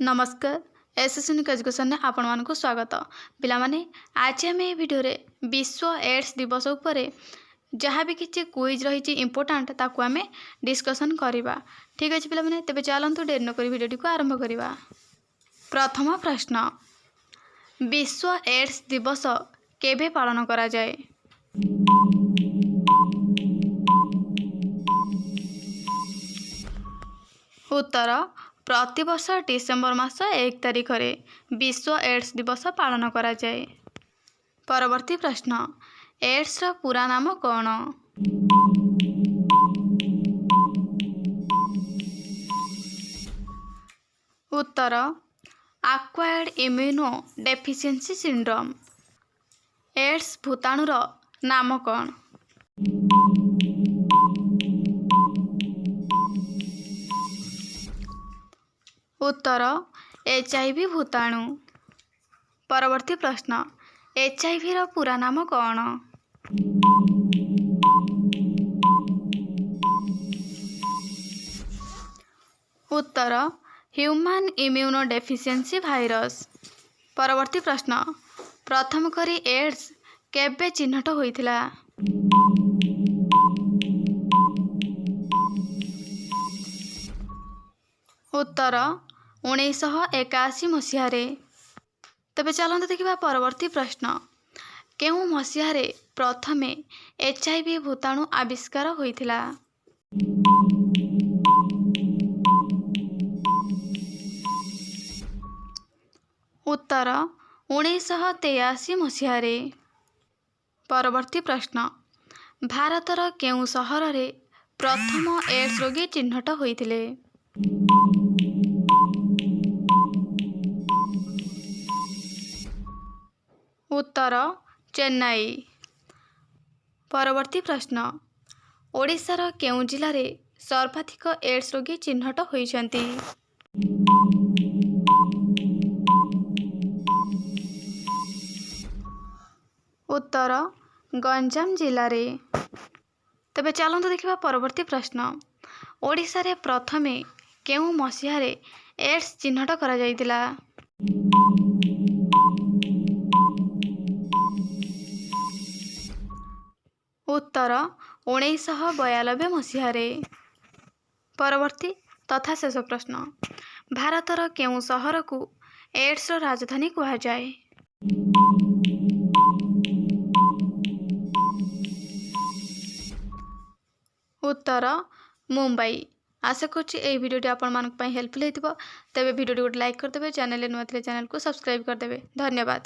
नमस्कार SSN education में आपण मानक स्वागत पिलामाने आज आम ये भिडियो विश्व एड्स दिवस उपरे जहाँ भी किसी क्विज रही इंपोर्टाट ताकू आम डिस्कसन करवा। ठीक अच्छे पिलामाने तेबे चलतु डेरी नक भिडियो को आरंभ करवा। प्रथम प्रश्न, विश्व एड्स दिवस केबे पालन करा जाए? उत्तर, प्रतिवर्ष डिसेम्बर मास 1 तारिख रे विश्व एड्स दिवस पालन करा जाए। परवर्ती प्रश्न, एड्स रा पूरा नाम कौन? उत्तर, acquired immunodeficiency syndrome. AIDS भूताणुर नाम कौन? उत्तर, HIV भूताणु। परवर्ती प्रश्न, HIV रा पूरा नाम कौन? उत्तर, ह्यूमन इम्यूनो डेफिशिएंसी भाइरस। परवर्ती प्रश्न, प्रथम करी एड्स केबे चिन्हट होइथिला? उत्तर, 1981 मसीहारे। तबे चलते देखा परवर्ती प्रश्न, केउ मसीहारे प्रथमे HIV भूताणु आविष्कार होइथिला? उत्तर, 1983 मसीहारे। परवर्ती प्रश्न, भारतर केउ सहर रे प्रथम एड्स रोगी चिन्हट होइथिले? उत्तर, चेन्नई। परवर्ती प्रश्न, ओडिशार केउ जिल्ला रे सर्वाधिक एड्स रोगी चिन्हट होइछन्ति? उत्तर, गंजाम जिल्ला रे। तबे चलते देखा परवर्ती प्रश्न, ओडिशा रे प्रथमे केउ मसीहारे एड्स चिन्हट करा जाइतिला? उत्तर, 1992 मसीहारे। परवर्ती तथा शेष प्रश्न, भारतर केउ सहर को एड्स रो राजधानी कहा जाए? उत्तर, मुंबई। आशा करुँच ये भिडियोटी आपण हेल्पफुल होइतिबो। तेबे भिडियोटी गोटे लाइक करदेबे, चैनल नुआ थिले चैनल को सब्सक्राइब करदेबे। धन्यवाद।